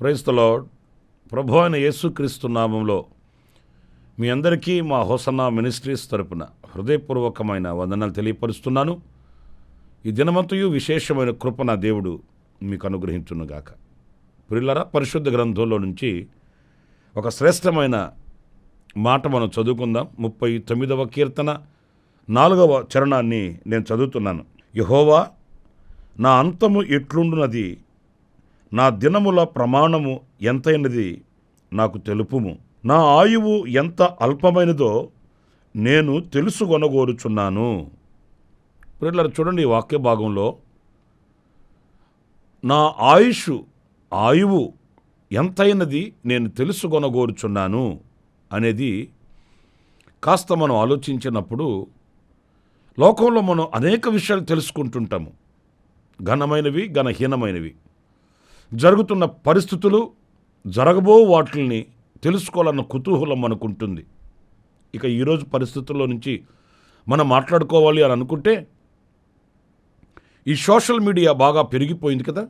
Praise the lord. ప్రభు అయిన యేసుక్రీస్తు నామంలో మీ అందరికీ మా హోసన్నా మినిస్ట్రీస్ తరపున హృదయపూర్వకమైన వందనాలు తెలియపరుస్తున్నాను. ఈ దినమంతయు విశేషమైన కృప నా దేవుడు మీకు అనుగ్రహించునుగాక. ప్రియులారా, పరిశుద్ధ గ్రంథంలో నుంచి ఒక శ్రేష్టమైన మాట మనం చదువుకుందాం. 39వ కీర్తన 4వ చరణాన్ని నేను చదువుతున్నాను. యెహోవా, నా అంతము ఎట్లుండునది, నా దినముల ప్రమాణము ఎంతైనది నాకు తెలుపుము. నా ఆయువు ఎంత అల్పమైనదో నేను తెలుసుకొనగోరుచున్నాను. ప్రియులారా, చూడండి, ఈ వాక్య భాగంలో నా ఆయువు ఎంతైనది నేను తెలుసుకొనగోరుచున్నాను అనేది కాస్త మనం ఆలోచించినప్పుడు లోకంలో మనం అనేక విషయాలు తెలుసుకుంటుంటాము. ఘనమైనవి, ఘనహీనమైనవి, జరుగుతున్న పరిస్థితులు, జరగబో వాటిని తెలుసుకోవాలన్న కుతూహలం మనకుంటుంది. ఇక ఈరోజు పరిస్థితుల్లో నుంచి మనం మాట్లాడుకోవాలి అని అనుకుంటే ఈ సోషల్ మీడియా బాగా పెరిగిపోయింది కదా.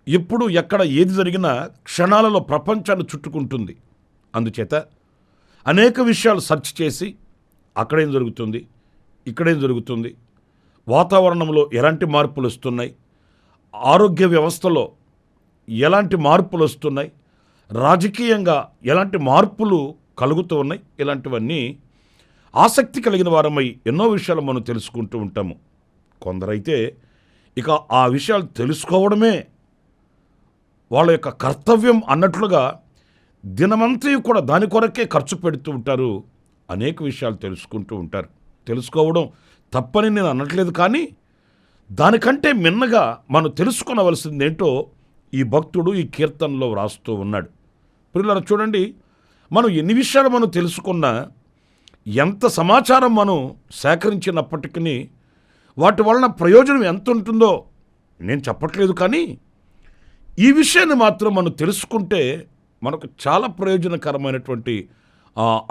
ఎప్పుడు ఎక్కడ ఏది జరిగినా క్షణాలలో ప్రపంచాన్ని చుట్టుకుంటుంది. అందుచేత అనేక విషయాలు సెర్చ్ చేసి అక్కడేం జరుగుతుంది, ఇక్కడేం జరుగుతుంది, వాతావరణంలో ఎలాంటి మార్పులు వస్తున్నాయి, ఆరోగ్య వ్యవస్థలో ఎలాంటి మార్పులు వస్తున్నాయి, రాజకీయంగా ఎలాంటి మార్పులు కలుగుతూ ఉన్నాయి, ఇలాంటివన్నీ ఆసక్తి కలిగిన వారమై ఎన్నో విషయాలు మనం తెలుసుకుంటూ ఉంటాము. కొందరైతే ఇక ఆ విషయాలు తెలుసుకోవడమే వాళ్ళ యొక్క కర్తవ్యం అన్నట్లుగా దినమంతా కూడా దాని కొరకే ఖర్చు పెడుతూ ఉంటారు. అనేక విషయాలు తెలుసుకుంటూ ఉంటారు. తెలుసుకోవడం తప్పని నేను అనట్లేదు, కానీ దానికంటే మిన్నగా మనం తెలుసుకొనవలసిందేంటో ఈ భక్తుడు ఈ కీర్తనలో వ్రాస్తూ ఉన్నాడు. ప్రియులారా, చూడండి, మనం ఎన్ని విషయాలు మనం తెలుసుకున్నా, ఎంత సమాచారం మనం సేకరించినప్పటికీ వాటి వలన ప్రయోజనం ఎంత ఉంటుందో నేను చెప్పట్లేదు, కానీ ఈ విషయాన్ని మాత్రం మనం తెలుసుకుంటే మనకు చాలా ప్రయోజనకరమైనటువంటి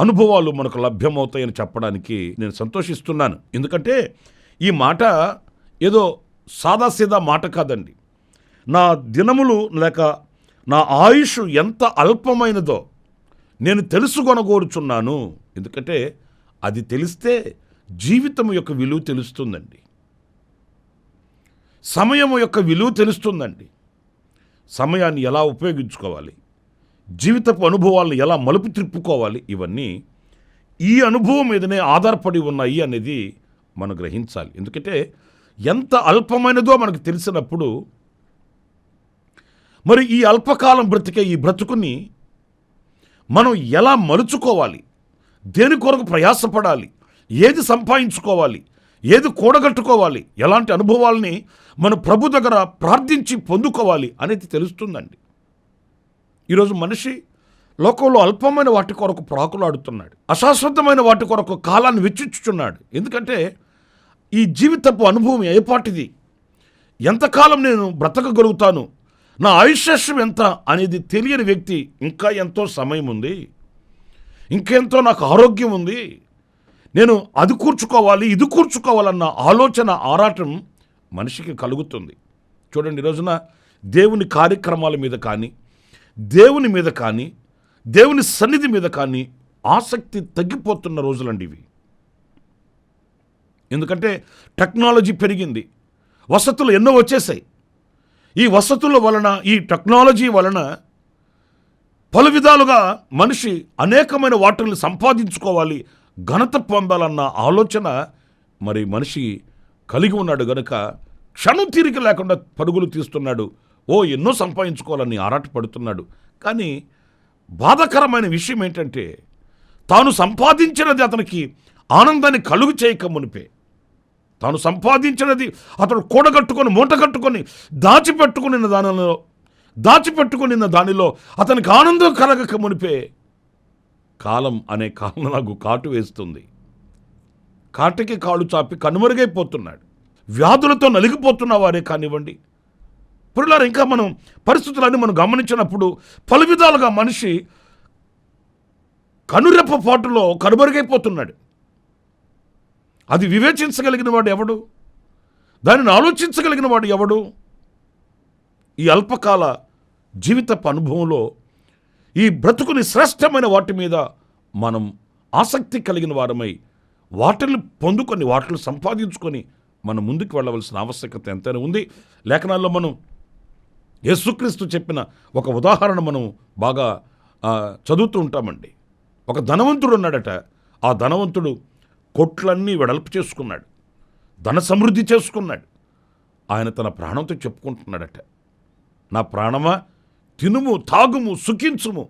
అనుభవాలు మనకు లభ్యమవుతాయని చెప్పడానికి నేను సంతోషిస్తున్నాను. ఎందుకంటే ఈ మాట ఏదో సాదాసీదా మాట కాదండి. నా దినములు లేక నా ఆయుష్ ఎంత అల్పమైనదో నేను తెలుసుకొనగోరుచున్నాను. ఎందుకంటే అది తెలిస్తే జీవితం యొక్క విలువ తెలుస్తుందండి. సమయం యొక్క విలువ తెలుస్తుందండి. సమయాన్ని ఎలా ఉపయోగించుకోవాలి, జీవితపు అనుభవాలను ఎలా మలుపు తిప్పుకోవాలి, ఇవన్నీ ఈ అనుభవం మీదనే ఆధారపడి ఉన్నాయి అనేది మనం గ్రహించాలి. ఎందుకంటే ఎంత అల్పమైనదో మనకు తెలిసినప్పుడు మరి ఈ అల్పకాలం బ్రతికే ఈ బ్రతుకుని మనం ఎలా మలుచుకోవాలి, దేని కొరకు ప్రయాసపడాలి, ఏది సంపాదించుకోవాలి, ఏది కూడగట్టుకోవాలి, ఎలాంటి అనుభవాల్ని మన ప్రభు దగ్గర ప్రార్థించి పొందుకోవాలి అనేది తెలుస్తుందండి. ఈరోజు మనిషి లోకంలో అల్పమైన వాటి కొరకు ప్రాకులాడుతున్నాడు, అశాశ్వతమైన వాటి కొరకు కాలాన్ని వెచ్చించుచున్నాడు. ఎందుకంటే ఈ జీవితపు అనుభవం ఏపాటిది, ఎంతకాలం నేను బ్రతకగలుగుతాను, నా ఆయుష్యం ఎంత అనేది తెలియని వ్యక్తి ఇంకా ఎంతో సమయం ఉంది, ఇంకెంతో నాకు ఆరోగ్యం ఉంది, నేను అది కూర్చుకోవాలి ఇది కూర్చుకోవాలన్న ఆలోచన ఆరాటం మనిషికి కలుగుతుంది. చూడండి, ఈ రోజున దేవుని కార్యక్రమాల మీద కానీ, దేవుని మీద కానీ, దేవుని సన్నిధి మీద కానీ ఆసక్తి తగ్గిపోతున్న రోజులండి ఇవి. ఎందుకంటే టెక్నాలజీ పెరిగింది, వసతులు ఎన్నో వచ్చేసాయి. ఈ వసతుల వలన, ఈ టెక్నాలజీ వలన పలు విధాలుగా మనిషి అనేకమైన వాటిని సంపాదించుకోవాలి, ఘనత పొందాలన్న ఆలోచన మరి మనిషి కలిగి ఉన్నాడు గనుక క్షణం తీరిక లేకుండా పరుగులు తీస్తున్నాడు. ఎన్నో సంపాదించుకోవాలని ఆరాటపడుతున్నాడు. కానీ బాధాకరమైన విషయం ఏంటంటే తాను సంపాదించినది అతనికి ఆనందాన్ని కలుగు చేయక మునిపే, తాను సంపాదించినది అతడు కూడగట్టుకొని మూటగట్టుకొని దాచిపెట్టుకున్న దానిలో అతనికి ఆనందం కలగక మునిపే కాలం అనే కాలం నాకు కాటు వేస్తుంది. కాటికి కాళ్ళు చాపి కనుమరుగైపోతున్నాడు. వ్యాధులతో నలిగిపోతున్న వారే కానివ్వండి. పురులారు, ఇంకా మనం పరిస్థితులన్నీ మనం గమనించినప్పుడు పలు విధాలుగా మనిషి కనురెప్ప పాటులో కనుమరుగైపోతున్నాడు. అది వివేచించగలిగిన వాడు ఎవడు? దానిని ఆలోచించగలిగిన వాడు ఎవడు? ఈ అల్పకాల జీవితపు అనుభవంలో ఈ బ్రతుకుని శ్రేష్టమైన వాటి మీద మనం ఆసక్తి కలిగిన వారమై వాటిని పొందుకొని వాటిని సంపాదించుకొని మనం ముందుకు వెళ్ళవలసిన ఆవశ్యకత ఎంతైనా ఉంది. లేఖనాల్లో మనం యేసుక్రీస్తు చెప్పిన ఒక ఉదాహరణ మనం బాగా చదువుతూ ఉంటామండి. ఒక ధనవంతుడు ఉన్నాడట. ఆ ధనవంతుడు కొట్లన్నీ వెడల్పు చేసుకున్నాడు, ధన సమృద్ధి చేసుకున్నాడు. ఆయన తన ప్రాణంతో చెప్పుకుంటున్నాడట, నా ప్రాణమా తినుము తాగుము సుఖించుము,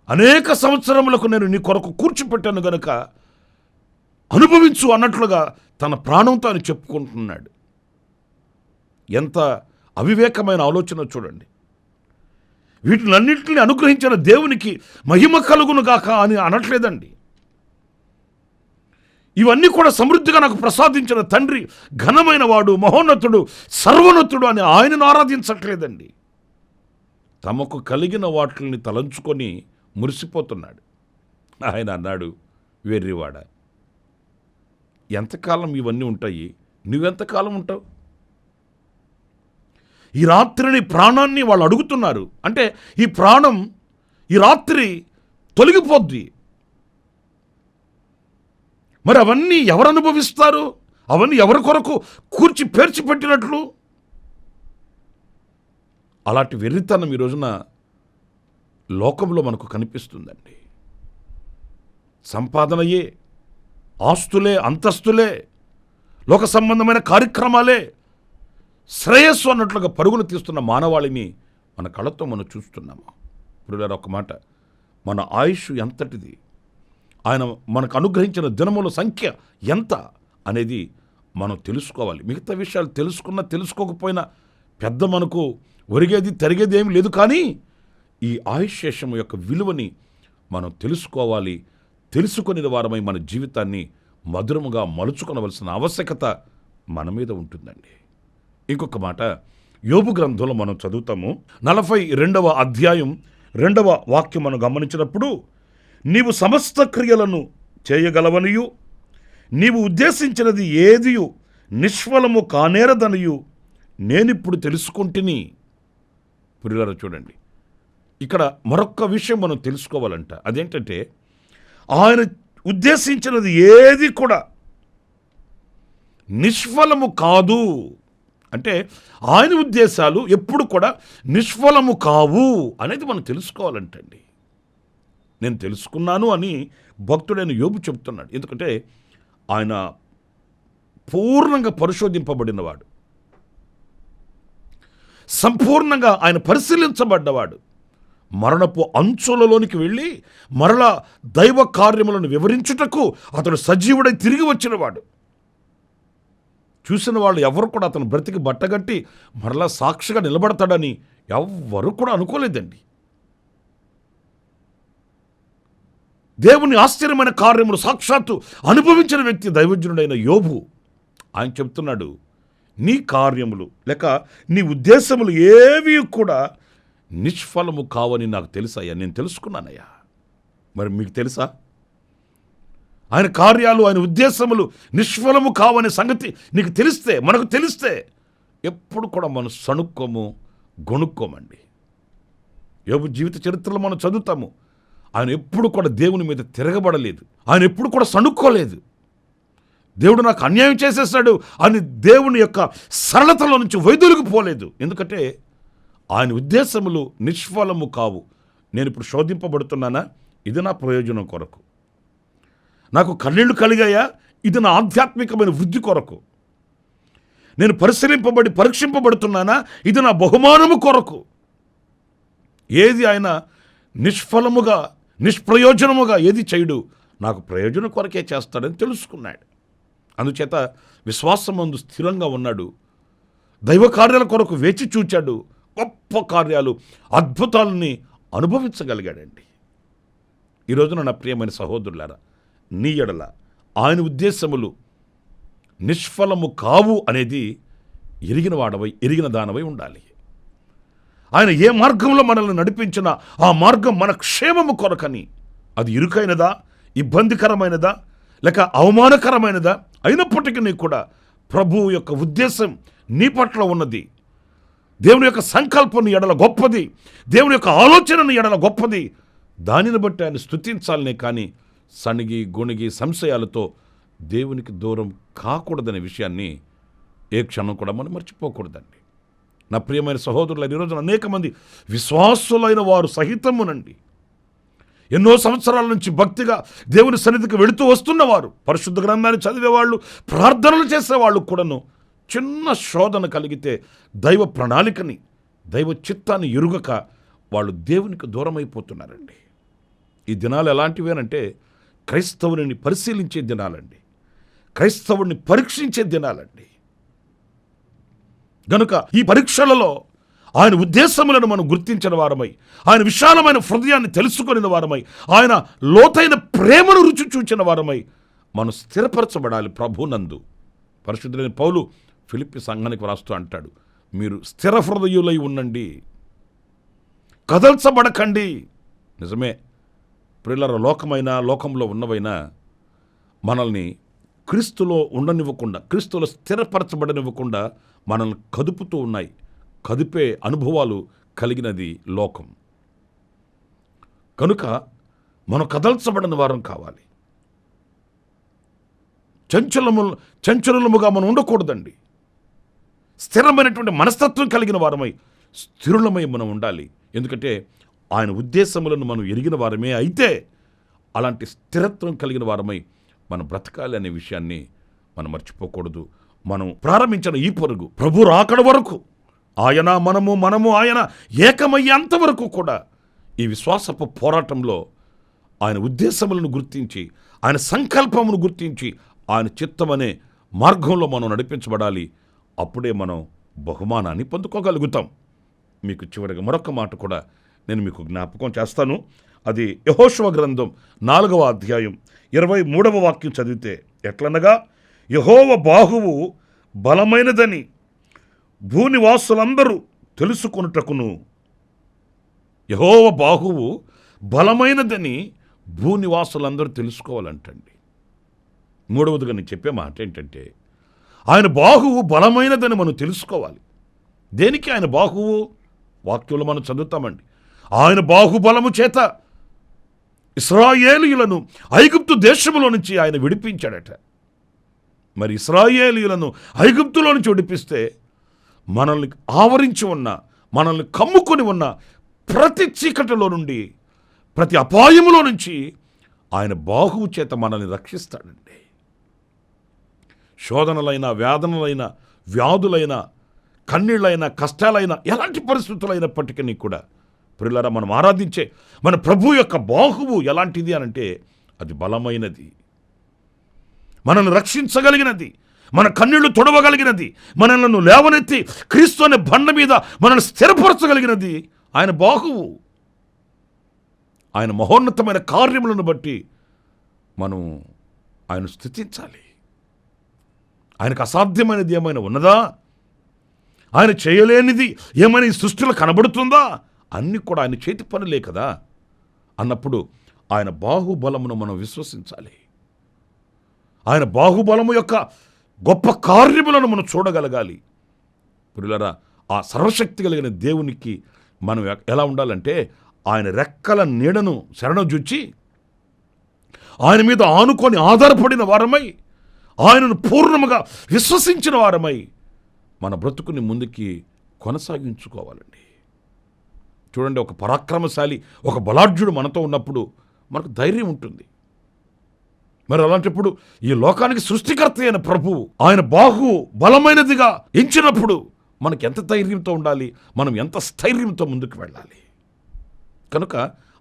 అనేక సంవత్సరములకు నేను నీ కొరకు కూర్చిపెట్టాను గనుక అనుభవించు అన్నట్లుగా తన ప్రాణంతో ఆయన చెప్పుకుంటున్నాడు. ఎంత అవివేకమైన ఆలోచన చూడండి. వీటినన్నింటినీ అనుగ్రహించిన దేవునికి మహిమ కలుగునుగాక అని అనట్లేదండి. ఇవన్నీ కూడా సమృద్ధిగా నాకు ప్రసాదించిన తండ్రి ఘనమైన వాడు, మహోన్నతుడు, సర్వోన్నతుడు అని ఆయనను ఆరాధించట్లేదండి. తమకు కలిగిన వాటిని తలంచుకొని మురిసిపోతున్నాడు. ఆయన అన్నాడు, వెర్రివాడ, ఎంతకాలం ఇవన్నీ ఉంటాయి? నువ్వెంతకాలం ఉంటావు? ఈ రాత్రిని ప్రాణాన్ని వాళ్ళు అడుగుతున్నారు. అంటే ఈ ప్రాణం ఈ రాత్రి తొలగిపోద్ది. మరి అవన్నీ ఎవరు అనుభవిస్తారు? అవన్నీ ఎవరి కొరకు కూర్చి పేర్చి పెట్టినట్లు? అలాంటి వెర్రితనం ఈ రోజున లోకంలో మనకు కనిపిస్తుందండి. సంపాదనయే, ఆస్తులే, అంతస్తులే, లోక సంబంధమైన కార్యక్రమాలే శ్రేయస్సు అన్నట్లుగా పరుగులు తీస్తున్న మానవాళిని మన కళ్ళతో మనం చూస్తున్నాము. ఇప్పుడు ఒక మాట, మన ఆయుష్ ఎంతటిది, ఆయన మనకు అనుగ్రహించిన దినముల సంఖ్య ఎంత అనేది మనం తెలుసుకోవాలి. మిగతా విషయాలు తెలుసుకున్నా తెలుసుకోకపోయినా పెద్ద మనకు ఒరిగేది తరిగేది ఏమి లేదు. కానీ ఈ ఆయుష్శేషము యొక్క విలువని మనం తెలుసుకోవాలి. తెలుసుకునే వారమై మన జీవితాన్ని మధురముగా మలుచుకొనవలసిన ఆవశ్యకత మన మీద ఉంటుందండి. ఇంకొక మాట యోబు గ్రంథంలో మనం చదువుతాము. 42వ అధ్యాయం 2వ వాక్యం మనం గమనించినప్పుడు, నీవు సమస్త క్రియలను చేయగలవనియు నీవు ఉద్దేశించినది ఏదియు నిష్ఫలము కానేరదనియు నేనిప్పుడు తెలుసుకుంటుని. పురిగారు చూడండి, ఇక్కడ మరొక్క విషయం మనం తెలుసుకోవాలంట. అదేంటంటే, ఆయన ఉద్దేశించినది ఏది కూడా నిష్ఫలము కాదు. అంటే ఆయన ఉద్దేశాలు ఎప్పుడు కూడా నిష్ఫలము కావు అనేది మనం తెలుసుకోవాలంటండి. నేను తెలుసుకున్నాను అని భక్తుడైన యోబు చెబుతున్నాడు. ఎందుకంటే ఆయన పూర్ణంగా పరిశోధింపబడినవాడు, సంపూర్ణంగా ఆయన పరిశీలించబడ్డవాడు. మరణపు అంచులలోనికి వెళ్ళి మరలా దైవ కార్యములను వివరించుటకు అతడు సజీవుడై తిరిగి వచ్చినవాడు. చూసిన వాళ్ళు ఎవరు కూడా అతను బ్రతికి బట్టగట్టి మరలా సాక్షిగా నిలబడతాడని ఎవ్వరూ కూడా అనుకోలేదండి. దేవుని ఆశ్చర్యమైన కార్యములు సాక్షాత్తు అనుభవించిన వ్యక్తి దైవజ్ఞుడైన యోబు. ఆయన చెప్తున్నాడు, నీ కార్యములు లేక నీ ఉద్దేశములు ఏవి కూడా నిష్ఫలము కావని నాకు తెలుసయ్యా, నేను తెలుసుకున్నానయ్యా. మరి మీకు తెలుసా? ఆయన కార్యాలు, ఆయన ఉద్దేశములు నిష్ఫలము కావనే సంగతి నీకు తెలిస్తే, మనకు తెలిస్తే ఎప్పుడు కూడా మనం సణుక్కోము, గొణుక్కోమండి. యోబు జీవిత చరిత్రలో మనం చదువుతాము. ఆయన ఎప్పుడు కూడా దేవుని మీద తిరగబడలేదు, ఆయన ఎప్పుడు కూడా సణుక్కోలేదు. దేవుడు నాకు అన్యాయం చేసేసాడు అని దేవుని యొక్క సరళతలో నుంచి వైదొలిగిపోలేదు. ఎందుకంటే ఆయన ఉద్దేశములు నిష్ఫలము కావు. నేను ఇప్పుడు శోధింపబడుతున్నానా, ఇది నా ప్రయోజనం కొరకు. నాకు కన్నీళ్లు కలిగాయా, ఇది నా ఆధ్యాత్మికమైన వృద్ధి కొరకు. నేను పరిశీలింపబడి పరీక్షింపబడుతున్నానా, ఇది నా బహుమానము కొరకు. ఏది ఆయన నిష్ఫలముగా నిష్ప్రయోజనముగా ఏది చేయడు, నాకు ప్రయోజనం కొరకే చేస్తాడని తెలుసుకున్నాడు. అందుచేత విశ్వాసమందు స్థిరంగా ఉన్నాడు. దైవ కార్యాల కొరకు వేచి చూచాడు. గొప్ప కార్యాలు, అద్భుతాలని అనుభవించగలిగాడండి. ఈరోజున నా ప్రియమైన సహోదరులారా, నీ ఎడల ఆయన ఉద్దేశములు నిష్ఫలము కావు అనేది ఎరిగిన వాడవై, ఎరిగిన దానవై ఉండాలి. ఆయన ఏ మార్గంలో మనల్ని నడిపించినా ఆ మార్గం మన క్షేమము కొరకని. అది ఇరుకైనదా, ఇబ్బందికరమైనదా, లేక అవమానకరమైనదా అయినప్పటికీ కూడా ప్రభువు యొక్క ఉద్దేశం నీ పట్ల ఉన్నది. దేవుని యొక్క సంకల్పం నీ ఎడల గొప్పది, దేవుని యొక్క ఆలోచన నీ ఎడల గొప్పది. దానిని బట్టి ఆయన స్తుతించాలనే కానీ సణిగి గొణిగి సంశయాలతో దేవునికి దూరం కాకూడదనే విషయాన్ని ఏ క్షణం కూడా మనం మర్చిపోకూడదండి. నా ప్రియమైన సహోదరులు, ఈరోజు అనేక మంది విశ్వాసులైన వారు సహితమునండి ఎన్నో సంవత్సరాల నుంచి భక్తిగా దేవుని సన్నిధికి వెళుతూ వస్తున్నవారు, పరిశుద్ధ గ్రంథాన్ని చదివేవాళ్ళు, ప్రార్థనలు చేసేవాళ్ళు కూడాను చిన్న శోధన కలిగితే దైవ ప్రణాళికని, దైవ చిత్తాన్ని ఎరుగక వాళ్ళు దేవునికి దూరమైపోతున్నారండి. ఈ దినాలు ఎలాంటివేనంటే క్రైస్తవుని పరిశీలించే దినాలండి, క్రైస్తవుడిని పరీక్షించే దినాలండి. గనుక ఈ పరీక్షలలో ఆయన ఉద్దేశములను మనం గుర్తించిన వారమై, ఆయన విశాలమైన హృదయాన్ని తెలుసుకొనిన వారమై, ఆయన లోతైన ప్రేమను రుచి చూచిన వారమై మనం స్థిరపరచబడాలి ప్రభునందు. పరిశుద్ధులైన పౌలు ఫిలిప్పి సంఘానికి రాస్తూ అంటాడు, మీరు స్థిర హృదయులై ఉండండి, కదల్చబడకండి. నిజమే ప్రియులారా, లోకమైన లోకంలో ఉన్నవైనా మనల్ని క్రీస్తులో ఉండనివ్వకుండా, క్రీస్తులో స్థిరపరచబడనివ్వకుండా మనల్ని కదుపుతూ ఉన్నాయి. కదిపే అనుభవాలు కలిగినది లోకం. కనుక మనం కదల్చబడిన వారం కావాలి. చంచలముగా మనం ఉండకూడదండి. స్థిరమైనటువంటి మనస్తత్వం కలిగిన వారమై, స్థిరులమై మనం ఉండాలి. ఎందుకంటే ఆయన ఉద్దేశములను మనం ఎరిగిన వారమే అయితే అలాంటి స్థిరత్వం కలిగిన వారమై మనం బ్రతకాలి అనే విషయాన్ని మనం మర్చిపోకూడదు. మనం ప్రారంభించిన ఈ పరుగు ప్రభు రాకడ వరకు, ఆయన మనము ఆయన ఏకమయ్యేంత వరకు కూడా ఈ విశ్వాసపు పోరాటంలో ఆయన ఉద్దేశములను గుర్తించి, ఆయన సంకల్పమును గుర్తించి, ఆయన చిత్తమనే మార్గంలో మనం నడిపించబడాలి. అప్పుడే మనం బహుమానాన్ని పొందుకోగలుగుతాం. మీకు చివరిగా మరొక మాట కూడా నేను మీకు జ్ఞాపకం చేస్తాను. అది యెహోషువ గ్రంథం 4వ అధ్యాయం 23వ వాక్యం చదివితే ఎట్లనగా, యెహోవా బాహువు బలమైనదని భూనివాసులందరూ తెలుసుకొనుటకును. యెహోవా బాహువు బలమైనదని భూనివాసులందరూ తెలుసుకోవాలంటండి. మూడవదిగా నేను చెప్పే మాట ఏంటంటే, ఆయన బాహువు బలమైనదని మనం తెలుసుకోవాలి. దేనికి ఆయన బాహువు? వాక్యంలో మనం చదువుతామండి. ఆయన బాహుబలము చేత ఇశ్రాయేలీయులను ఐగుప్తు దేశములో నుంచి ఆయన విడిపించాడట. మరి ఇశ్రాయేలీయులను ఐగుప్తులో నుంచి విడిపిస్తే మనల్ని ఆవరించి ఉన్న, మనల్ని కమ్ముకొని ఉన్న ప్రతి చీకటిలో నుండి, ప్రతి అపాయములో నుంచి ఆయన బాహువు చేత మనల్ని రక్షిస్తాడండి. శోధనలైన, వేదనలైన, వ్యాధులైన, కన్నీళ్ళైన, కష్టాలైన, ఎలాంటి పరిస్థితులైనప్పటికీ కూడా ప్రియులారా, మనం ఆరాధించే మన ప్రభు యొక్క బాహువు ఎలాంటిది అనంటే అది బలమైనది, మనల్ని రక్షించగలిగినది, మన కన్నీళ్లు తొడవగలిగినది, మనల్ని లేవనెత్తి క్రీస్తు అనే బండ మీద మనల్ని స్థిరపరచగలిగినది ఆయన బాహువు. ఆయన మహోన్నతమైన కార్యములను బట్టి మనం ఆయన స్తుతించాలి. ఆయనకు అసాధ్యమైనది ఏమైనా ఉన్నదా? ఆయన చేయలేనిది ఏమైనా ఈ సృష్టిలో కనబడుతుందా? అన్నీ కూడా ఆయన చేతి పనులే కదా. అన్నప్పుడు ఆయన బాహుబలమును మనం విశ్వసించాలి. ఆయన బాహుబలము యొక్క గొప్ప కార్యములను మనం చూడగలగాలి. ప్రియులారా, ఆ సర్వశక్తి కలిగిన దేవునికి మనం ఎలా ఉండాలంటే, ఆయన రెక్కల నీడను శరణజొచ్చి ఆయన మీద ఆనుకొని ఆధారపడిన వారమై, ఆయనను పూర్ణముగా విశ్వసించిన వారమై మన బ్రతుకుని ముందుకి కొనసాగించుకోవాలండి. చూడండి, ఒక పరాక్రమశాలి, ఒక బలాఢ్యుడు మనతో ఉన్నప్పుడు మనకు ధైర్యం ఉంటుంది. మరి అలాంటప్పుడు ఈ లోకానికి సృష్టికర్త అయిన ప్రభువు ఆయన బాహువు బలమైనదిగా ఎంచినప్పుడు మనకి ఎంత ధైర్యంతో ఉండాలి, మనం ఎంత స్థైర్యంతో ముందుకు వెళ్ళాలి. కనుక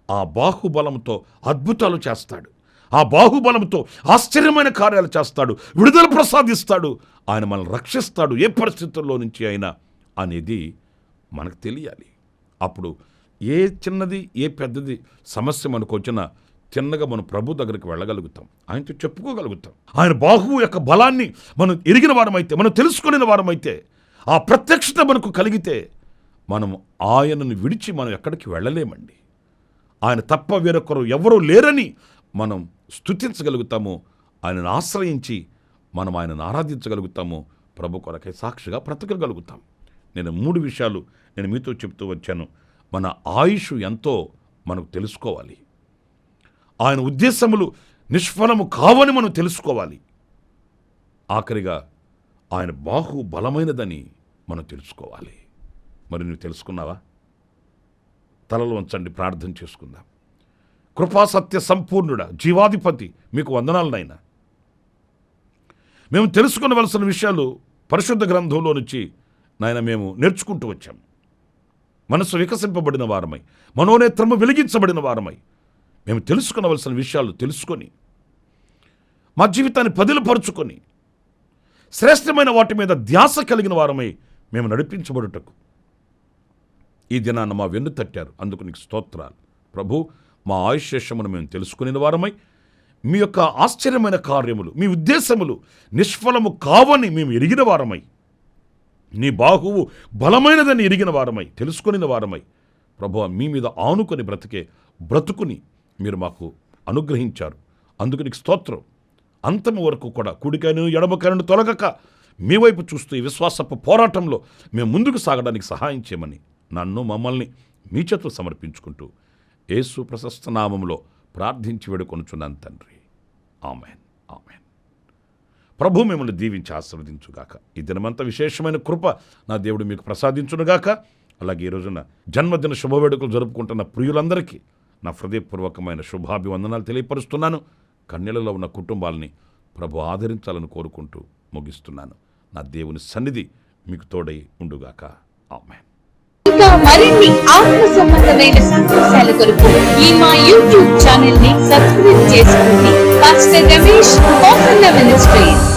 ఆ బాహుబలంతో అద్భుతాలు చేస్తాడు, ఆ బాహుబలంతో ఆశ్చర్యమైన కార్యాలు చేస్తాడు, విడుదల ప్రసాదిస్తాడు, ఆయన మనల్ని రక్షిస్తాడు ఏ పరిస్థితుల్లో నుంచి అయినా అనేది మనకు తెలియాలి. అప్పుడు ఏ చిన్నది ఏ పెద్దది సమస్య మనకు వచ్చినా చిన్నగా మనం ప్రభు దగ్గరికి వెళ్ళగలుగుతాం, ఆయనతో చెప్పుకోగలుగుతాం. ఆయన బాహువు యొక్క బలాన్ని మనం ఎరిగిన వారమైతే, మనం తెలుసుకునే వారమైతే, ఆ ప్రత్యక్షత మనకు కలిగితే మనం ఆయనను విడిచి మనం ఎక్కడికి వెళ్ళలేమండి. ఆయన తప్ప వేరొకరు ఎవరూ లేరని మనం స్తుతించగలుగుతాము. ఆయనను ఆశ్రయించి మనం ఆయనను ఆరాధించగలుగుతాము. ప్రభు కొరకై సాక్షిగా బ్రతకగలుగుతాం. నేను 3 విషయాలు నేను మీతో చెప్తూ వచ్చాను. మన ఆయుష్ ఎంతో మనకు తెలుసుకోవాలి. ఆయన ఉద్దేశములు నిష్ఫలము కావని మనం తెలుసుకోవాలి. ఆఖరిగా ఆయన బాహు బలమైనదని మనం తెలుసుకోవాలి. మరి నువ్వు తెలుసుకున్నావా? తలలు వంచండి, ప్రార్థన చేసుకుందాం. కృపాసత్య సంపూర్ణుడా, జీవాధిపతి, మీకు వందనాలు నాయనా. మేము తెలుసుకునవలసిన విషయాలు పరిశుద్ధ గ్రంథంలో నుంచి నాయన మేము నేర్చుకుంటూ వచ్చాం. మనసు వికసింపబడిన వారమై, మనోనేత్రము వెలిగించబడిన వారమై మేము తెలుసుకునవలసిన విషయాలు తెలుసుకొని మా జీవితాన్ని పదిలపరుచుకొని శ్రేష్టమైన వాటి మీద ధ్యాస కలిగిన వారమై మేము నడిపించబడుటకు ఈ దినాన్న మా వెన్ను తట్టారు. అందుకు నీకు స్తోత్రాలు ప్రభు. మా ఆయుష్యమును మేము తెలుసుకునే వారమై మీ యొక్క ఆశ్చర్యమైన కార్యములు, మీ ఉద్దేశములు నిష్ఫలము కావని మేము ఎరిగిన వారమై, నీ బాహువు బలమైనదని ఎరిగిన వారమై, తెలుసుకుని వారమై ప్రభు మీ మీద ఆనుకొని బ్రతుకుని మీరు మాకు అనుగ్రహించారు. అందుకు నీకు స్తోత్రం. అంతము వరకు కూడా కుడికైన ఎడమకైన తొలగక మీ వైపు చూస్తూ ఈ విశ్వాసపు పోరాటంలో మేము ముందుకు సాగడానికి సహాయం చేయమని నన్ను మమ్మల్ని మీ చేతులు సమర్పించుకుంటూ యేసు ప్రశస్త నామములో ప్రార్థించి వేడుకొనుచున్నాను తండ్రి. Amen, amen. ప్రభు మిమ్మల్ని దీవించి ఆశీర్వదించుగాక. ఈ దినమంతా విశేషమైన కృప నా దేవుడు మీకు ప్రసాదించునుగాక. అలాగే ఈ రోజున జన్మదిన శుభవేడుకలు జరుపుకుంటున్న ప్రియులందరికీ నా హృదయపూర్వకమైన శుభాభివందనాలు తెలియపరుస్తున్నాను. కన్యలలో ఉన్న కుటుంబాలని ప్రభు ఆదరించాలని కోరుకుంటూ ముగిస్తున్నాను. నా దేవుని సన్నిధి మీకు తోడై ఉండుగాక. ఆమెన్. ఇంకా మరిన్ని ఆత్మ సంబంధమైన సందేశాల కొరకు ఈ మా యూట్యూబ్ ఛానల్ ని సబ్స్క్రైబ్ చేసుకోండి. Pastor Ramesh ministries.